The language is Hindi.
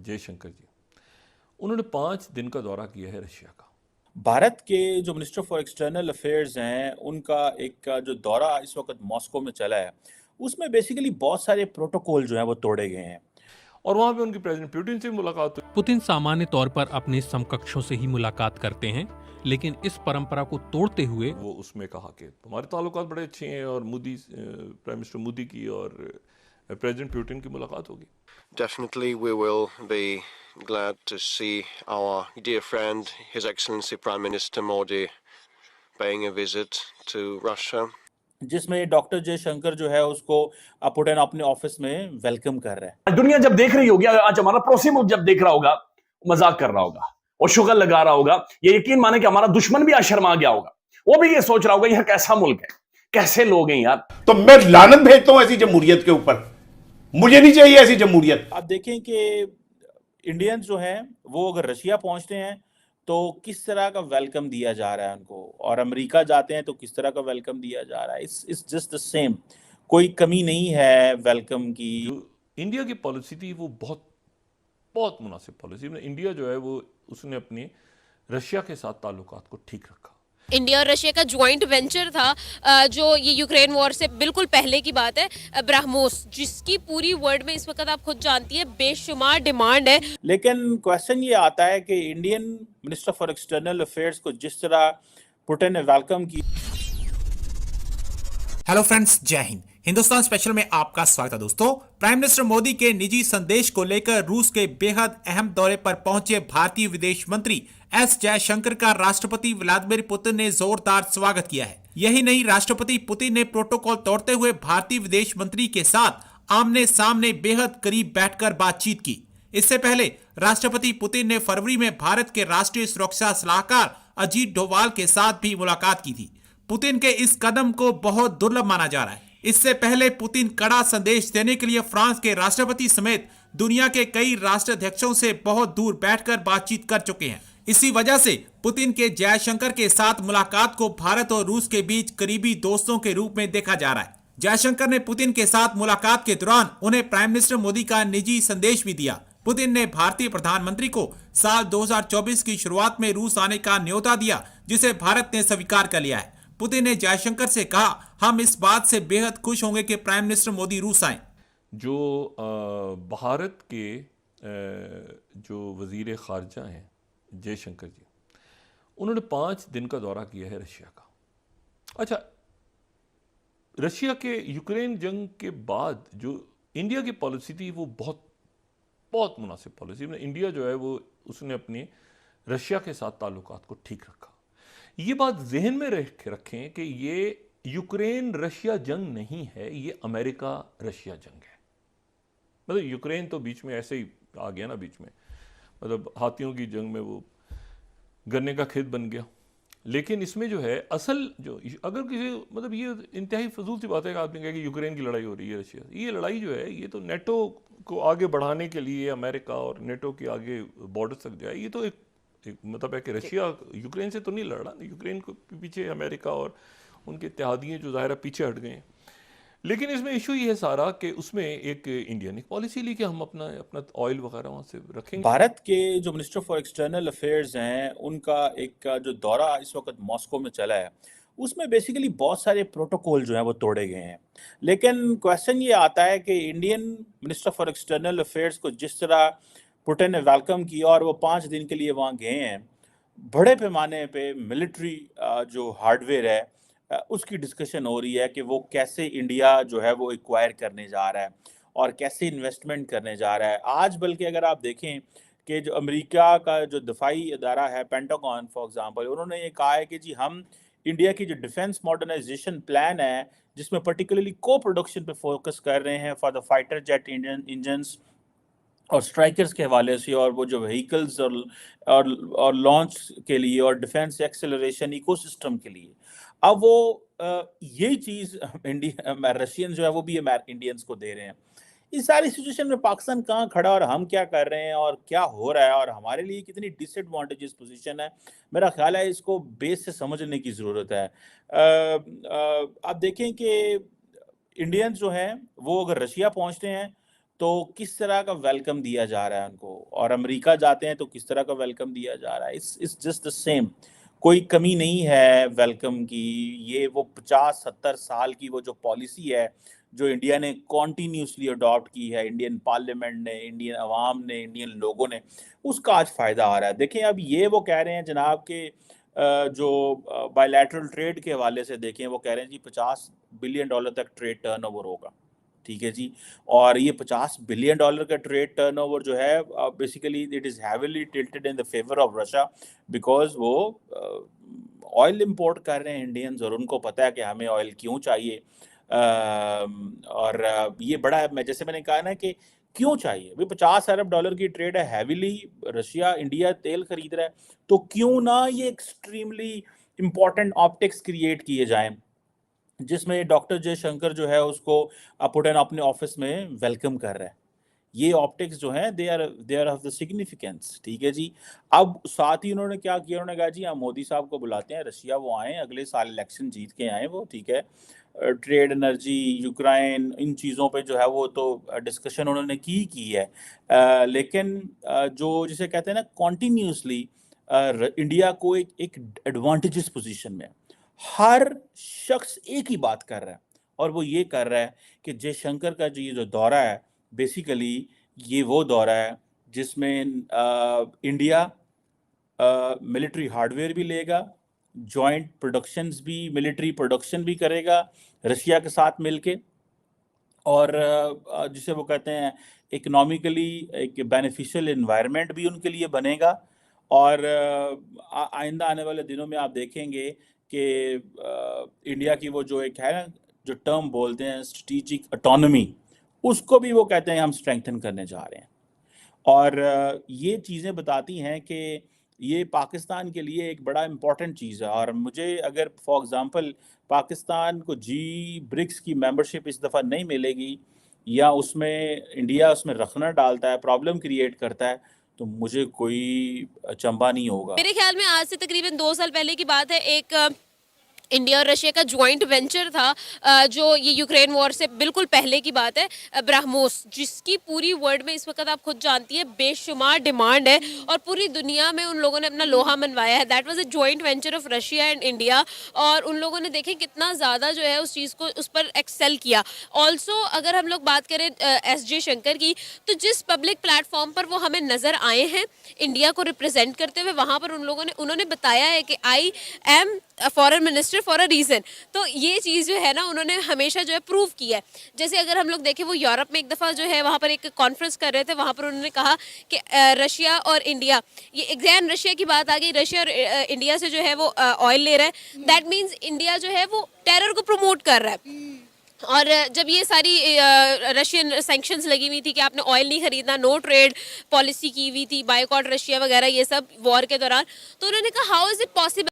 जयशंकर जी, उन्होंने 5 दिन का दौरा किया है रशिया का। भारत के जो मिनिस्टर फॉर एक्सटर्नल अफेयर्स हैं उनका एक जो दौरा इस वक्त मॉस्को में चला है उसमें बेसिकली बहुत सारे प्रोटोकॉल जो हैं वो तोड़े गए हैं और वहाँ पे उनकी प्रेसिडेंट पुतिन से मुलाकात हुई। पुतिन सामान्य तौर पर अपने समकक्षों से ही मुलाकात करते हैं, लेकिन इस परंपरा को तोड़ते हुए वो उसमें कहा कि हमारे ताल्लुकात बड़े अच्छे हैं और मोदी, प्राइम मिनिस्टर मोदी की और प्रेसिडेंट पुतिन की मुलाकात होगी। Definitely we will be glad to see our dear friend, His Excellency Prime Minister Modi, paying a visit to Russia. जिसमें डॉक्टर जयशंकर जो है उसको पुतिन अपने ऑफिस में वेलकम कर रहा है। दुनिया जब देख रही होगी, आज हमारा पड़ोसी मुल्क जब देख रहा होगा, मजाक कर रहा होगा और शुगर लगा रहा होगा, ये यकीन माने कि हमारा दुश्मन भी आज शर्मा गया होगा। वो भी ये सोच रहा होगा यह कैसा मुल्क है, कैसे लोग हैं यार। तो मैं लानत भेजता हूं ऐसी जमहूरियत के ऊपर, मुझे नहीं चाहिए ऐसी जमहूरियत। आप देखें कि इंडियंस जो हैं वो अगर रशिया पहुंचते हैं तो किस तरह का वेलकम दिया जा रहा है उनको, और अमेरिका जाते हैं तो किस तरह का वेलकम दिया जा रहा है। इट्स जस्ट द सेम, कोई कमी नहीं है वेलकम की। जो इंडिया की पॉलिसी थी वो बहुत बहुत मुनासिब पॉलिसी। इंडिया जो है वो उसने अपने रशिया के साथ ताल्लुकात को ठीक रखा। इंडिया और रशिया का ज्वाइंट वेंचर था जो ये यूक्रेन वॉर से बिल्कुल पहले की बात है, ब्राह्मोस, जिसकी पूरी वर्ल्ड में इस वक्त आप खुद जानती है बेशुमार डिमांड है। लेकिन क्वेश्चन ये आता है कि Indian minister for external affairs को जिस तरह पुतिन ने वेलकम की। हेलो फ्रेंड्स, जय हिंद। हिंदुस्तान स्पेशल में आपका स्वागत है दोस्तों। प्राइम मिनिस्टर मोदी के निजी संदेश को लेकर रूस के बेहद अहम दौरे पर पहुंचे भारतीय विदेश मंत्री एस जयशंकर का राष्ट्रपति व्लादिमीर पुतिन ने जोरदार स्वागत किया है। यही नहीं, राष्ट्रपति पुतिन ने प्रोटोकॉल तोड़ते हुए भारतीय विदेश मंत्री के साथ आमने सामने बेहद करीब बैठकर बातचीत की। इससे पहले राष्ट्रपति पुतिन ने फरवरी में भारत के राष्ट्रीय सुरक्षा सलाहकार अजीत डोभाल के साथ भी मुलाकात की थी। पुतिन के इस कदम को बहुत दुर्लभ माना जा रहा है। इससे पहले पुतिन कड़ा संदेश देने के लिए फ्रांस के राष्ट्रपति समेत दुनिया के कई राष्ट्राध्यक्षों से बहुत दूर बैठकर बातचीत कर चुके हैं। इसी वजह से पुतिन के जयशंकर के साथ मुलाकात को भारत और रूस के बीच करीबी दोस्तों के रूप में देखा जा रहा है। जयशंकर ने पुतिन के साथ मुलाकात के दौरान उन्हें प्राइम मिनिस्टर मोदी का निजी संदेश भी दिया। पुतिन ने भारतीय प्रधानमंत्री को साल 2024 की शुरुआत में रूस आने का न्योता दिया, जिसे भारत ने स्वीकार कर लिया है। पुतिन ने जयशंकर से कहा, हम इस बात से बेहद खुश होंगे कि प्राइम मिनिस्टर मोदी रूस आए। जो भारत के जो वजीर खारजा हैं जयशंकर जी, उन्होंने 5 दिन का दौरा किया है रशिया का। अच्छा, रशिया के यूक्रेन जंग के बाद जो इंडिया की पॉलिसी थी वो बहुत बहुत मुनासिब पॉलिसी। इंडिया जो है वो उसने अपने रशिया के साथ ताल्लुकात को ठीक रखा। ये बात जहन में रखें कि ये यूक्रेन रशिया जंग नहीं है, ये अमेरिका रशिया जंग है। मतलब यूक्रेन तो बीच में ऐसे ही आ गया ना, बीच में मतलब हाथियों की जंग में वो गन्ने का खेत बन गया। लेकिन इसमें जो है असल जो अगर किसी मतलब ये इंतहाई फजूल सी बात है कि आदमी कहे कि यूक्रेन की लड़ाई हो रही है रशिया से। ये लड़ाई जो है ये तो नेटो को आगे बढ़ाने के लिए अमेरिका और नेटो के आगे बॉर्डर तक जाए। ये तो एक मतलब है कि रशिया यूक्रेन से तो नहीं लड़ रहा, यूक्रेन के पीछे अमेरिका और उनके इत्तेहादियों जो ज़ाहिर पीछे हट गए हैं। लेकिन इसमें इशू ये है सारा कि उसमें एक इंडिया ने पॉलिसी ली कि हम अपना ऑयल वगैरह वहाँ से रखेंगे। भारत के जो मिनिस्टर फॉर एक्सटर्नल अफेयर्स हैं उनका एक जो दौरा इस वक्त मॉस्को में चला है उसमें बेसिकली बहुत सारे प्रोटोकॉल जो हैं वो तोड़े गए हैं। लेकिन क्वेश्चन ये आता है कि Indian minister for external affairs को जिस तरह पुतिन ने वेलकम किया और वो 5 दिन के लिए वहाँ गए हैं, बड़े पैमाने पे मिलिट्री जो हार्डवेयर है उसकी डिस्कशन हो रही है कि वो कैसे इंडिया जो है वो एक्वायर करने जा रहा है और कैसे इन्वेस्टमेंट करने जा रहा है। आज बल्कि अगर आप देखें कि जो अमेरिका का जो दफाई अदारा है पेंटागन फॉर एग्जांपल, उन्होंने ये कहा है कि जी हम इंडिया की जो डिफेंस मॉडर्नाइजेशन प्लान है जिसमें पर्टिकुलरली को प्रोडक्शन पे फोकस कर रहे हैं for the fighter jet engines और स्ट्राइकर्स के हवाले से, और वो जो व्हीकल्स और लॉन्च के लिए और डिफेंस एक्सेलरेशन इकोसिस्टम के लिए। अब वो यही चीज़ इंडिया रशियन जो है वो भी इंडियंस को दे रहे हैं। इस सारी सिचुएशन में पाकिस्तान कहाँ खड़ा और हम क्या कर रहे हैं और क्या हो रहा है और हमारे लिए कितनी डिसएडवांटेजेस पोजीशन है, मेरा ख्याल है इसको बेस से समझने की ज़रूरत है। आप देखें कि इंडियंस जो हैं वो अगर रशिया पहुँचते हैं तो किस तरह का वेलकम दिया जा रहा है उनको, और अमेरिका जाते हैं तो किस तरह का वेलकम दिया जा रहा है। इट्स जस्ट द सेम, कोई कमी नहीं है वेलकम की। ये वो 50-70 साल की वो जो पॉलिसी है जो इंडिया ने कॉन्टीन्यूसली अडॉप्ट की है, इंडियन पार्लियामेंट ने, इंडियन अवाम ने, इंडियन लोगों ने, उसका आज फ़ायदा आ रहा है। देखें अब ये वो कह रहे हैं जनाब के जो बायलैटरल ट्रेड के हवाले से देखें, वो कह रहे हैं जी $50 बिलियन तक ट्रेड टर्नओवर होगा, ठीक है जी। और ये $50 बिलियन का ट्रेड टर्नओवर जो है basically it is heavily tilted in the favour of Russia, because वो ऑयल इंपोर्ट कर रहे हैं इंडियंस, और उनको पता है कि हमें ऑयल क्यों चाहिए। और ये बड़ा, मैं जैसे मैंने कहा ना कि क्यों चाहिए भाई, $50 अरब की ट्रेड है, हैवीली रशिया इंडिया तेल खरीद रहा है, तो क्यों ना ये एक्सट्रीमली इंपॉर्टेंट ऑप्टिक्स क्रिएट किए जाएं जिसमें डॉक्टर जयशंकर जो है उसको पुटिन अपने ऑफिस में वेलकम कर रहा है। ये ऑप्टिक्स जो हैं they are of the significance, ठीक है जी। अब साथ ही उन्होंने क्या किया, उन्होंने कहा जी हम मोदी साहब को बुलाते हैं रशिया, वो आए अगले साल इलेक्शन जीत के आए वो, ठीक है। ट्रेड, एनर्जी, यूक्रेन, इन चीज़ों पे जो है वो तो डिस्कशन उन्होंने की है। लेकिन जो जिसे कहते हैं ना कॉन्टीन्यूसली इंडिया को एक एडवांटेजेस पोजीशन में है। हर शख्स एक ही बात कर रहा है, और वो ये कर रहा है कि जयशंकर का ये जो दौरा है बेसिकली ये वो दौरा है जिसमें इंडिया मिलिट्री हार्डवेयर भी लेगा, जॉइंट प्रोडक्शंस भी, मिलिट्री प्रोडक्शन भी करेगा रशिया के साथ मिलके, और जिसे वो कहते हैं इकोनॉमिकली एक बेनिफिशियल एनवायरनमेंट भी उनके लिए बनेगा। और आइंदा आने वाले दिनों में आप देखेंगे कि इंडिया की वो जो एक है ना जो टर्म बोलते हैं स्ट्रेटेजिक ऑटोनॉमी, उसको भी वो कहते हैं हम स्ट्रेंथन करने जा रहे हैं। और ये चीज़ें बताती हैं कि ये पाकिस्तान के लिए एक बड़ा इम्पॉर्टेंट चीज़ है। और मुझे अगर फॉर एग्ज़ाम्पल पाकिस्तान को ब्रिक्स की मेंबरशिप इस दफ़ा नहीं मिलेगी, या उसमें इंडिया उसमें रखना डालता है, प्रॉब्लम क्रिएट करता है, तो मुझे कोई अचंभा नहीं होगा। मेरे ख्याल में आज से तकरीबन 2 साल पहले की बात है, एक इंडिया और रशिया का ज्वाइंट वेंचर था जो ये यूक्रेन वॉर से बिल्कुल पहले की बात है, ब्राह्मोस, जिसकी पूरी वर्ल्ड में इस वक्त आप खुद जानती है बेशुमार डिमांड है, और पूरी दुनिया में उन लोगों ने अपना लोहा मनवाया है। That was a joint venture of Russia and India, और उन लोगों ने देखें कितना ज़्यादा जो है उस चीज़ को उस पर एक्सेल किया। ऑल्सो अगर हम लोग बात करें एस जयशंकर की, तो जिस पब्लिक प्लेटफॉर्म पर वो हमें नज़र आए हैं इंडिया को रिप्रेजेंट करते हुए, वहाँ पर उन्होंने बताया है कि I am foreign minister for a reason. तो ये चीज़ जो है ना उन्होंने हमेशा जो है प्रूव किया है। जैसे अगर हम लोग देखें, वो यूरोप में एक दफ़ा जो है वहाँ पर एक कॉन्फ्रेंस कर रहे थे, वहाँ पर उन्होंने कहा कि रशिया और इंडिया, ये एग्जैक्ट रशिया की बात आ गई, रशिया और इंडिया से जो है वो ऑयल ले रहा है, दैट मीन्स इंडिया जो है वो टेरर को प्रमोट कर रहा है। और जब ये सारी रशियन सैंक्शंस लगी हुई थी कि आपने ऑयल नहीं खरीदना, नो ट्रेड पॉलिसी की हुई थी, बायकॉट रशिया वगैरह, ये सब वॉर के दौरान, तो उन्होंने कहा हाउ इज़ इट पॉसिबल